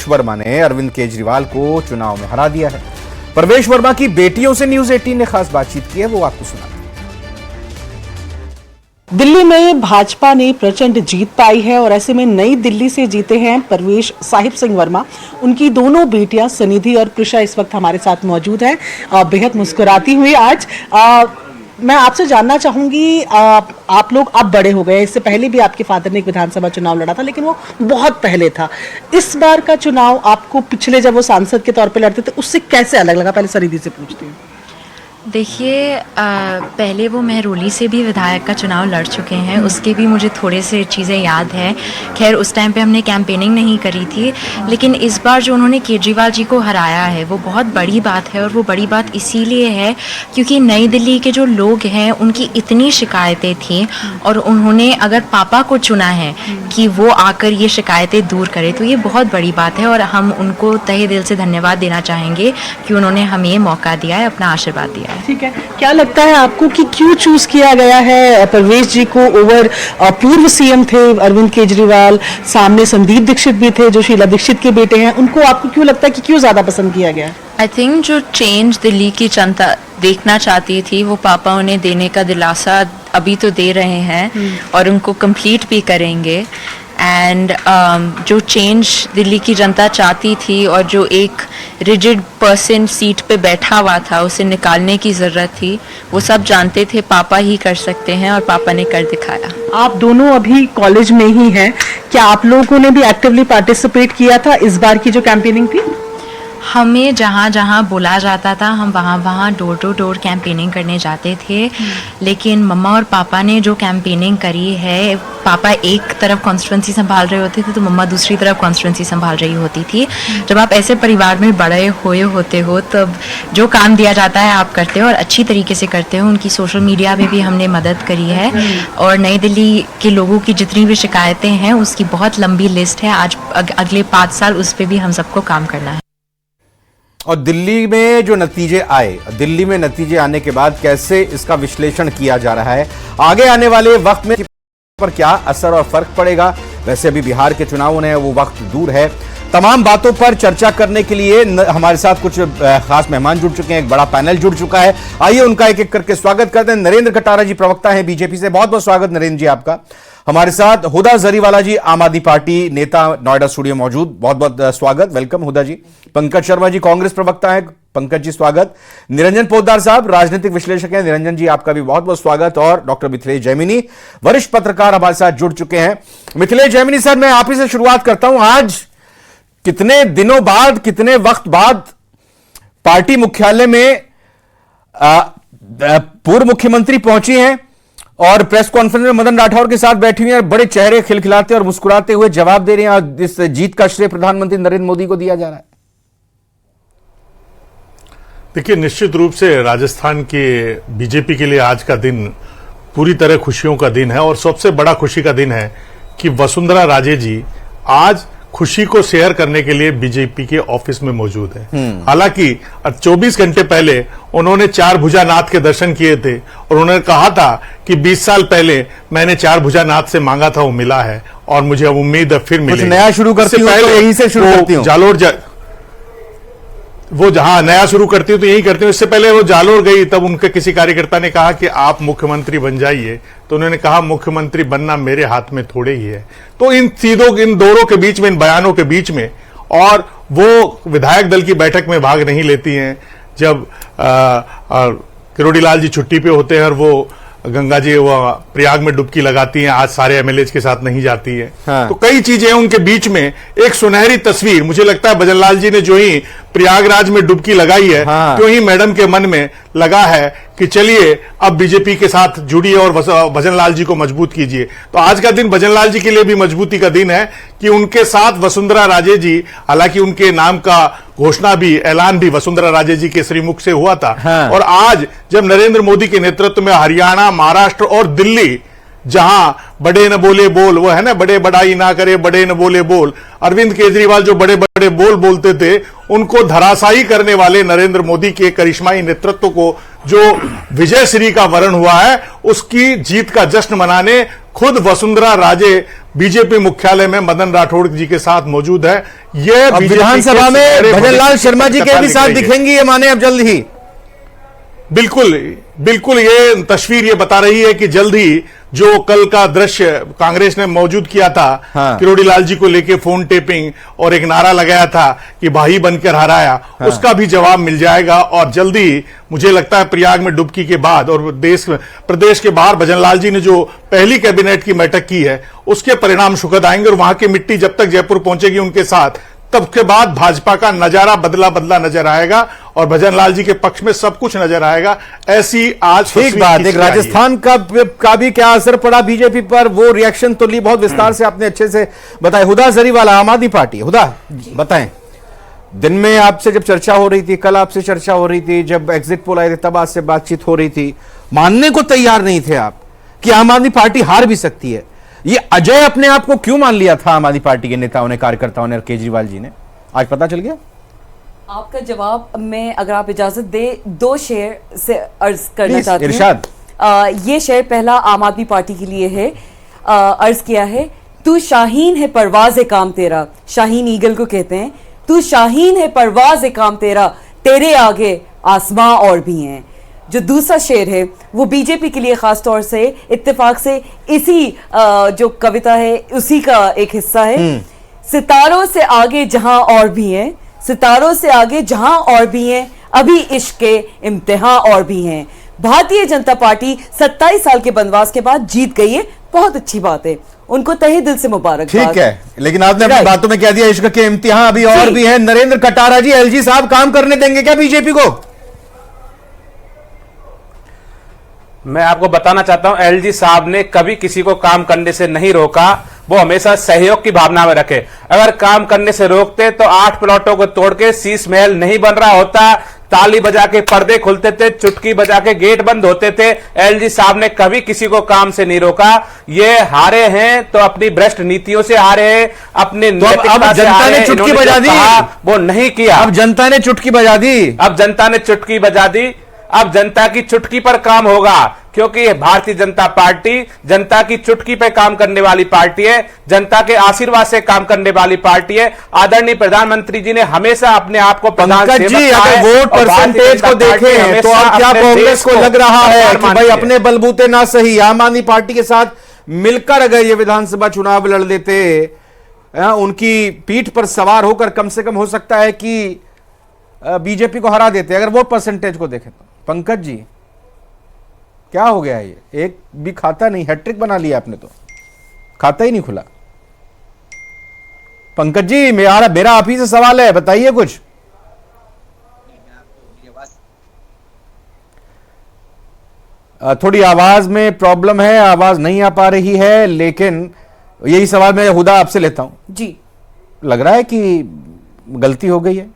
प्रवेश वर्मा ने अरविंद केजरीवाल को चुनाव में हरा दिया है। प्रवेश वर्मा की बेटियों से न्यूज 18 ने खास बातचीत की है, वो आपको सुना। दिल्ली में भाजपा ने प्रचंड जीत पाई है और ऐसे में नई दिल्ली से जीते हैं प्रवेश साहिब सिंह वर्मा। उनकी दोनों बेटियां सनिधि और प्रिशा इस वक्त हमारे साथ मौजूद हैं, बेहद मुस्कुराती हुई। आज मैं आपसे जानना चाहूंगी, आप लोग अब बड़े हो गए, इससे पहले भी आपके फादर ने एक विधानसभा चुनाव लड़ा था, लेकिन वो बहुत पहले था। इस बार का चुनाव आपको पिछले जब वो सांसद के तौर पे लड़ते थे उससे कैसे अलग लगा? पहले सनिधि से पूछती हूँ। देखिए, पहले वो महरौली से भी विधायक का चुनाव लड़ चुके हैं, उसके भी मुझे थोड़े से चीज़ें याद हैं। खैर उस टाइम पे हमने कैंपेनिंग नहीं करी थी, लेकिन इस बार जो उन्होंने केजरीवाल जी को हराया है वो बहुत बड़ी बात है। और वो बड़ी बात इसीलिए है क्योंकि नई दिल्ली के जो लोग हैं उनकी इतनी शिकायतें थीं और उन्होंने अगर पापा को चुना है कि वो आकर ये शिकायतें दूर करें तो ये बहुत बड़ी बात है। और हम उनको तहे दिल से धन्यवाद देना चाहेंगे कि उन्होंने हमें ये मौका दिया है, अपना आशीर्वाद दिया है। ठीक है, क्या लगता है आपको कि क्यों चूज किया गया है प्रवेश जी को ओवर पूर्व सीएम थे अरविंद केजरीवाल, सामने संदीप दीक्षित भी थे जो शीला दीक्षित के बेटे हैं, उनको आपको क्यों लगता है कि क्यों ज्यादा पसंद किया गया? आई थिंक जो चेंज दिल्ली की जनता देखना चाहती थी वो पापा उन्हें देने का दिलासा अभी तो दे रहे हैं और उनको कंप्लीट भी करेंगे। एंड जो चेंज दिल्ली की जनता चाहती थी और जो एक रिजिड पर्सन सीट पे बैठा हुआ था उसे निकालने की ज़रूरत थी, वो सब जानते थे पापा ही कर सकते हैं और पापा ने कर दिखाया। आप दोनों अभी कॉलेज में ही हैं, क्या आप लोगों ने भी एक्टिवली पार्टिसिपेट किया था इस बार की जो कैंपेनिंग थी? हमें जहाँ जहाँ बुला जाता था हम वहाँ वहाँ डोर टू डोर कैंपेनिंग करने जाते थे, लेकिन मम्मा और पापा ने जो कैंपेनिंग करी है, पापा एक तरफ कॉन्स्टिट्यूंसी संभाल रहे होते थे तो मम्मा दूसरी तरफ कॉन्स्टिट्यूंसी संभाल रही होती थी। जब आप ऐसे परिवार में बड़े हुए होते हो तब जो काम दिया जाता है आप करते हो और अच्छी तरीके से करते हो। उनकी सोशल मीडिया में भी हमने मदद करी है और नई दिल्ली के लोगों की जितनी भी शिकायतें हैं उसकी बहुत लंबी लिस्ट है। आज अगले 5 साल उस पर भी हम सबको काम करना है। और दिल्ली में जो नतीजे आए, दिल्ली में नतीजे आने के बाद कैसे इसका विश्लेषण किया जा रहा है, आगे आने वाले वक्त में पर क्या असर और फर्क पड़ेगा? वैसे अभी बिहार के चुनाव होने हैं, वो वक्त दूर है। तमाम बातों पर चर्चा करने के लिए हमारे साथ कुछ खास मेहमान जुड़ चुके हैं, एक बड़ा पैनल जुड़ चुका है। आइए उनका एक एक करके स्वागत करते हैं। नरेंद्र कटारा जी प्रवक्ता हैं बीजेपी से, बहुत बहुत स्वागत नरेंद्र जी आपका। हमारे साथ हुदा जरीवाला जी आम आदमी पार्टी नेता नोएडा स्टूडियो मौजूद, बहुत बहुत स्वागत, वेलकम हुदा जी। पंकज शर्मा जी कांग्रेस प्रवक्ता हैं, पंकज जी स्वागत। निरंजन पोद्दार साहब राजनीतिक विश्लेषक हैं, निरंजन जी आपका भी बहुत बहुत स्वागत। और डॉक्टर मिथिलेश जैमिनी वरिष्ठ पत्रकार हमारे साथ जुड़ चुके हैं। मिथिलेश जैमिनी सर, मैं आप ही से शुरुआत करता हूं। आज कितने दिनों बाद, कितने वक्त बाद पार्टी मुख्यालय में पूर्व मुख्यमंत्री पहुंची हैं और प्रेस कॉन्फ्रेंस में मदन राठौर के साथ बैठी हुई हैं, बड़े चेहरे खिलखिलाते और मुस्कुराते हुए जवाब दे रहे हैं और इस जीत का श्रेय प्रधानमंत्री नरेंद्र मोदी को दिया जा रहा है। देखिए, निश्चित रूप से राजस्थान के बीजेपी के लिए आज का दिन पूरी तरह खुशियों का दिन है और सबसे बड़ा खुशी का दिन है कि वसुंधरा राजे जी आज खुशी को शेयर करने के लिए बीजेपी के ऑफिस में मौजूद है। हालांकि 24 घंटे पहले उन्होंने 4 भुजानाथ के दर्शन किए थे और उन्होंने कहा था कि 20 साल पहले मैंने 4 भुजानाथ से मांगा था, वो मिला है और मुझे अब उम्मीद है फिर मिलेगा। नया शुरू करती हूं तो यहीं से शुरू करती हूं। जालोर वो जहां नया शुरू करती हूं तो यही करती हूं। इससे पहले वो जालोर गई, तब उनके किसी कार्यकर्ता ने कहा कि आप मुख्यमंत्री बन जाइए, तो उन्होंने कहा मुख्यमंत्री बनना मेरे हाथ में थोड़े ही है। तो इन दौरों के बीच में, इन बयानों के बीच में, और वो विधायक दल की बैठक में भाग नहीं लेती हैं। जब किरोड़ी लाल जी छुट्टी पे होते हैं और वो गंगा जी वो प्रयाग में डुबकी लगाती हैं, आज सारे एमएलए के साथ नहीं जाती है। हाँ। तो कई चीजें उनके बीच में एक सुनहरी तस्वीर, मुझे लगता है भजनलाल जी ने जो ही प्रयागराज में डुबकी लगाई है, हाँ। तो ही मैडम के मन में लगा है कि चलिए अब बीजेपी के साथ जुड़िए और भजनलाल जी को मजबूत कीजिए। तो आज का दिन भजनलाल जी के लिए भी मजबूती का दिन है कि उनके साथ वसुंधरा राजे जी, हालांकि उनके नाम का घोषणा भी, ऐलान भी वसुंधरा राजे जी के श्रीमुख से हुआ था। हाँ। और आज जब नरेंद्र मोदी के नेतृत्व में हरियाणा, महाराष्ट्र और दिल्ली, जहां बड़े न बोले बोल, वो है ना, बड़े बड़ाई ना करे बड़े न बोले बोल, अरविंद केजरीवाल जो बड़े बड़े बोल बोलते थे उनको धराशायी करने वाले नरेंद्र मोदी के करिश्माई नेतृत्व को जो विजय श्री का वरण हुआ है, उसकी जीत का जश्न मनाने खुद वसुंधरा राजे बीजेपी मुख्यालय में मदन राठौड़ जी के साथ मौजूद है। ये अब विधानसभा में भजनलाल शर्मा जी के भी साथ दिखेंगी ये माने अब जल्द ही। बिल्कुल बिल्कुल, ये तस्वीर ये बता रही है कि जल्द ही जो कल का दृश्य कांग्रेस ने मौजूद किया था, हाँ। किरोड़ी लाल जी को लेके फोन टेपिंग और एक नारा लगाया था कि भाई बनकर हराया, हाँ। उसका भी जवाब मिल जाएगा। और जल्दी मुझे लगता है प्रयाग में डुबकी के बाद और प्रदेश के बाहर भजनलाल जी ने जो पहली कैबिनेट की बैठक की है उसके परिणाम सुखद आएंगे। और वहां की मिट्टी जब तक जयपुर पहुंचेगी उनके साथ, तब के बाद भाजपा का नजारा बदला नजर आएगा और भजनलाल जी के पक्ष में सब कुछ नजर आएगा। ऐसी आज ठीक बात। एक राजस्थान का भी क्या असर पड़ा बीजेपी पर, वो रिएक्शन तो ली बहुत विस्तार से आपने अच्छे से बताया। हुदा जरीवाला, आम आदमी पार्टी, हुदा बताएं, दिन में आपसे जब चर्चा हो रही थी, कल आपसे चर्चा हो रही थी, जब एग्जिट पोल आए थे तब आपसे बातचीत हो रही थी, मानने को तैयार नहीं थे आप कि आम आदमी पार्टी हार भी सकती है। ये अजय अपने आप को क्यों मान लिया था आम आदमी पार्टी के नेताओं ने, कार्यकर्ताओं ने और केजरीवाल जी ने, आज पता चल गया? आपका जवाब मैं, अगर आप इजाजत दे, 2 शेर से अर्ज करना चाहती हूँ। इरशाद। ये शेर पहला आम आदमी पार्टी के लिए है। अर्ज किया है, तू शाहीन है परवाज़ काम तेरा, शाहीन ईगल को कहते हैं, तू शाहीन है परवाज़ काम तेरा, तेरे आगे आसमां और भी हैं। जो दूसरा शेर है वो बीजेपी के लिए खास तौर से इत्तेफाक से इसी जो कविता है उसी का एक हिस्सा है। सितारों से आगे जहां और भी हैं, सितारों से आगे जहां और भी हैं, अभी इश्क के इम्तिहान और भी हैं। भारतीय जनता पार्टी 27 साल के बनवास के बाद जीत गई है, बहुत अच्छी बात है, उनको तहे दिल से मुबारकबाद। ठीक है, लेकिन आपने अपनी बातों में कह दिया इश्क के इम्तिहान अभी और भी हैं। नरेंद्र कटारा जी, एलजी साहब काम करने देंगे क्या बीजेपी को? मैं आपको बताना चाहता हूं, एलजी साहब ने कभी किसी को काम करने से नहीं रोका, वो हमेशा सहयोग की भावना में रखे। अगर काम करने से रोकते तो 8 प्लॉटों को तोड़ के शीश महल नहीं बन रहा होता, ताली बजा के पर्दे खुलते थे, चुटकी बजा के गेट बंद होते थे। एलजी साहब ने कभी किसी को काम से नहीं रोका। ये हारे हैं तो अपनी भ्रष्ट नीतियों से हारे हैं, अपने तो अब जनता ने चुटकी बजा दी, वो नहीं किया। अब जनता ने चुटकी बजा दी, अब जनता ने चुटकी बजा दी। अब जनता की चुटकी पर काम होगा, क्योंकि भारतीय जनता पार्टी जनता की चुटकी पे काम करने वाली पार्टी है, जनता के आशीर्वाद से काम करने वाली पार्टी है। आदरणीय प्रधानमंत्री जी ने हमेशा अपने आप को पंकज जी, अगर वोट परसेंटेज को देखें तो अब क्या कांग्रेस को लग रहा है कि भाई अपने बलबूते ना सही आम आदमी पार्टी के साथ मिलकर अगर ये विधानसभा चुनाव लड़ लेते, उनकी पीठ पर सवार होकर कम से कम हो सकता है कि बीजेपी को हरा देते, अगर वोट परसेंटेज को देखें तो। पंकज जी, क्या हो गया? ये एक भी खाता नहीं, हैट्रिक बना लिया आपने, तो खाता ही नहीं खुला। पंकज जी, मेरा आप ही से सवाल है, बताइए कुछ। थोड़ी आवाज में प्रॉब्लम है, आवाज नहीं आ पा रही है, लेकिन यही सवाल मैं हुदा आपसे लेता हूं जी। लग रहा है कि गलती हो गई है?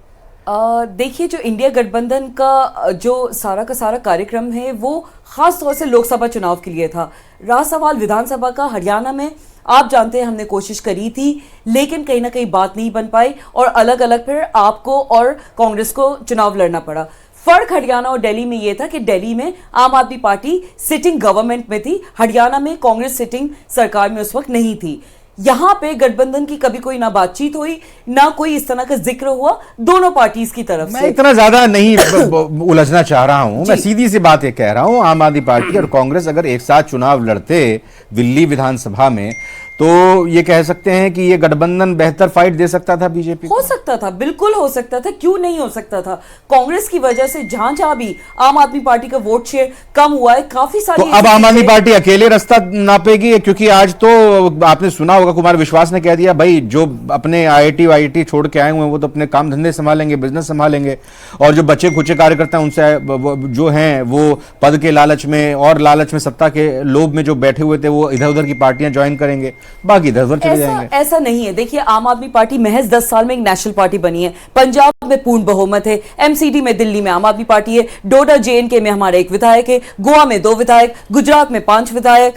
देखिए, जो इंडिया गठबंधन का जो सारा का सारा कार्यक्रम है वो खास तौर से लोकसभा चुनाव के लिए था। रहा सवाल विधानसभा का, हरियाणा में आप जानते हैं हमने कोशिश करी थी, लेकिन कहीं ना कहीं बात नहीं बन पाई और अलग अलग फिर आपको और कांग्रेस को चुनाव लड़ना पड़ा। फर्क हरियाणा और दिल्ली में यह था कि दिल्ली में आम आदमी पार्टी सिटिंग गवर्नमेंट में थी, हरियाणा में कांग्रेस सिटिंग सरकार में उस वक्त नहीं थी। यहां पे गठबंधन की कभी कोई ना बातचीत हुई, ना कोई इस तरह का जिक्र हुआ दोनों पार्टीज की तरफ से। मैं इतना ज्यादा नहीं उलझना चाह रहा हूं, मैं सीधी सी बात ये कह रहा हूं, आम आदमी पार्टी और कांग्रेस अगर एक साथ चुनाव लड़ते दिल्ली विधानसभा में, तो ये कह सकते हैं कि ये गठबंधन बेहतर फाइट दे सकता था बीजेपी। हो सकता था, बिल्कुल हो सकता था, क्यों नहीं हो सकता था। कांग्रेस की वजह से जहां जहां भी आम आदमी पार्टी का वोट शेयर कम हुआ है, काफी सारी तो अब आम आदमी पार्टी अकेले रास्ता नापेगी, क्योंकि आज तो आपने सुना होगा कुमार विश्वास ने कह दिया भाई जो अपने आईआईटी छोड़ के आए हुए हैं वो तो अपने काम धंधे संभालेंगे, बिजनेस संभालेंगे, और जो बचे खुचे कार्यकर्ता उनसे जो हैं वो पद के लालच में और लालच में, सत्ता के लोभ में जो बैठे हुए थे वो इधर उधर की पार्टियां ज्वाइन करेंगे, बाकी इधर उधर चले जाएंगे। ऐसा नहीं है। देखिए, आम आदमी पार्टी महज 10 साल में एक नेशनल पार्टी बनी है। पंजाब में पूर्ण बहुमत है, एमसीडी में दिल्ली में आम आदमी पार्टी है, डोडा जेएनके में हमारे एक विधायक है, गोवा में 2 विधायक, गुजरात में 5 विधायक,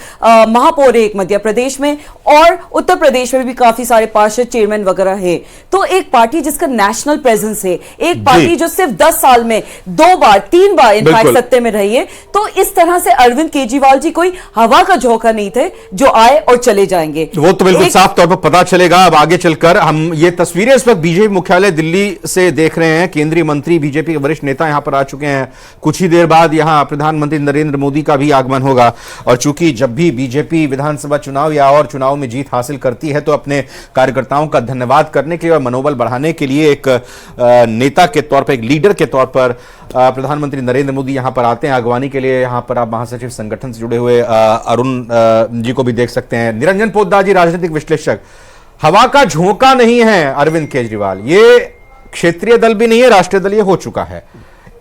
महापौर एक मध्य प्रदेश में, और उत्तर प्रदेश में भी काफी सारे पार्षद, चेयरमैन वगैरह है। तो एक पार्टी जिसका नेशनल प्रेजेंस है, एक पार्टी जो सिर्फ 10 साल में 2 बार 3 बार इनफैक्ट सत्ते में रही है। तो इस तरह से अरविंद केजरीवाल जी कोई हवा का झोंका नहीं थे जो आए और चले जाएंगे। वो तो बिल्कुल साफ तौर पर पता चलेगा अब आगे चलकर। हम ये तस्वीरें इस वक्त बीजेपी मुख्यालय दिल्ली से देख रहे हैं। केंद्रीय मंत्री, बीजेपी के वरिष्ठ नेता यहां पर आ चुके हैं। कुछ ही देर बाद यहां प्रधानमंत्री नरेंद्र मोदी का भी आगमन होगा। और चूंकि जब भी बीजेपी विधानसभा चुनाव या और चुनाव में जीत हासिल करती है तो अपने कार्यकर्ताओं का धन्यवाद करने के लिए और मनोबल बढ़ाने के लिए एक नेता के तौर पर, एक लीडर के तौर पर प्रधानमंत्री नरेंद्र मोदी यहां पर आते हैं अगवानी के लिए। यहां पर आप महासचिव संगठन से जुड़े हुए अरुण जी को भी देख सकते हैं। निरंजन पोद्दार जी, राजनीतिक विश्लेषक। हवा का झोंका नहीं है अरविंद केजरीवाल, ये क्षेत्रीय दल भी नहीं है, राष्ट्रीय दल ये हो चुका है।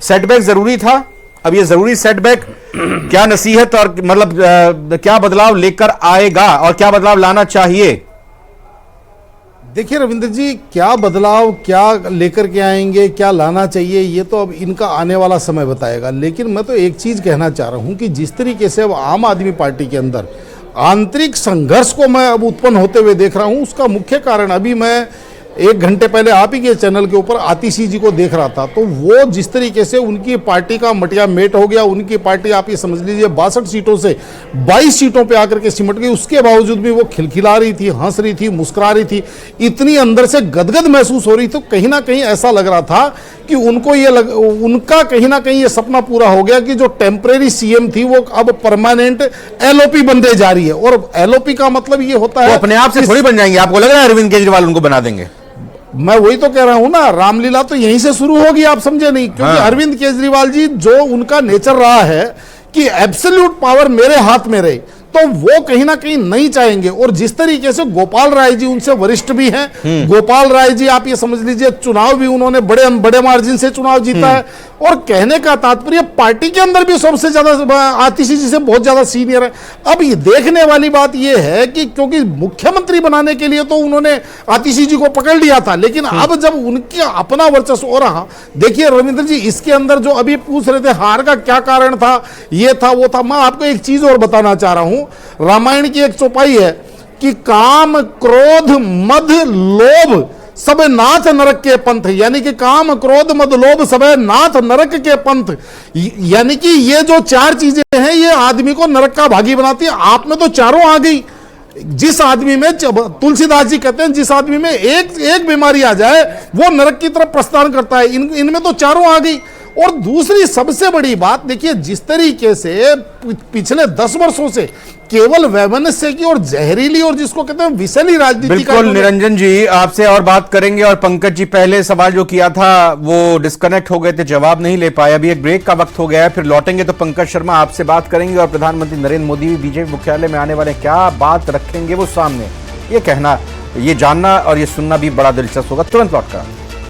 सेटबैक जरूरी था, अब ये जरूरी सेटबैक क्या नसीहत और मतलब क्या बदलाव लेकर आएगा और क्या बदलाव लाना चाहिए? देखिए रविंद्र जी, क्या बदलाव क्या लेकर के आएंगे, क्या लाना चाहिए, ये तो अब इनका आने वाला समय बताएगा। लेकिन मैं तो एक चीज कहना चाह रहा हूं कि जिस तरीके से अब आम आदमी पार्टी के अंदर आंतरिक संघर्ष को मैं अब उत्पन्न होते हुए देख रहा हूं, उसका मुख्य कारण अभी मैं 1 घंटे पहले आप ही के चैनल के ऊपर आतिशी जी को देख रहा था। तो वो जिस तरीके से उनकी पार्टी का मटिया मेट हो गया, उनकी पार्टी आप ये समझ लीजिए 62 सीटों से 22 सीटों पे आकर के सिमट गई। उसके बावजूद भी वो खिलखिला रही थी, हंस रही थी, मुस्कुरा रही थी, इतनी अंदर से गदगद महसूस हो रही। तो कहीं ना कहीं ऐसा लग रहा था कि उनको उनका कहीं ना कहीं ये सपना पूरा हो गया कि जो टेम्परेरी सीएम थी वो अब परमानेंट एलओपी बनते जा रही है। और एलओपी का मतलब ये होता है अपने आप से थोड़ी बन जाएंगे। आपको लग रहा है अरविंद केजरीवाल उनको बना देंगे? मैं वही तो कह रहा हूं ना, रामलीला तो यहीं से शुरू होगी, आप समझे नहीं? क्योंकि अरविंद केजरीवाल जी जो उनका नेचर रहा है कि एब्सोल्यूट पावर मेरे हाथ में रहे, तो वो कहीं ना कहीं नहीं चाहेंगे। और जिस तरीके से गोपाल राय जी उनसे वरिष्ठ भी हैं, गोपाल राय जी आप ये समझ लीजिए चुनाव भी उन्होंने बड़े बड़े मार्जिन से चुनाव जीता है। और कहने का तात्पर्य पार्टी के अंदर भी सबसे ज्यादा आतिशी जी से बहुत ज्यादा सीनियर है। अब ये देखने वाली बात ये है कि क्योंकि मुख्यमंत्री बनाने के लिए तो उन्होंने आतिशी जी को पकड़ लिया था, लेकिन अब जब उनके अपना वर्चस्व हो रहा, देखिए रविंद्र जी, इसके अंदर जो अभी पूछ रहे थे हार का क्या कारण था, ये था वो था, मैं आपको एक चीज और बताना चाह रहा हूं। रामायण की एक चौपाई है कि काम क्रोध मद लोभ सब नाथ नरक के पंथ, यानी कि काम क्रोध मद लोभ सब नाथ नरक के पंथ। यानी कि ये जो 4 चीजें हैं ये आदमी को नरक का भागी बनाती है। आप में तो चारों आ गई। जिस आदमी में, तुलसीदास जी कहते हैं, जिस आदमी में एक बीमारी आ जाए वो नरक की तरफ प्रस्थान करता है। इनमें तो चारों आ गई। और दूसरी सबसे बड़ी बात देखिए, जिस तरीके से पिछले 10 वर्षों से केवल वैमनस्य की और जहरीली और जिसको कहते हैं विषैली राजनीति। बिल्कुल निरंजन जी, आपसे और बात करेंगे। और पंकज जी, पहले सवाल जो किया था वो डिस्कनेक्ट हो गए थे, जवाब नहीं ले पाए। अभी एक ब्रेक का वक्त हो गया है, फिर लौटेंगे तो पंकज शर्मा आपसे बात करेंगे और प्रधानमंत्री नरेंद्र मोदी भी बीजेपी मुख्यालय में आने वाले क्या बात रखेंगे वो सामने, ये कहना, ये जानना और ये सुनना भी बड़ा दिलचस्प होगा। तुरंत लौट कर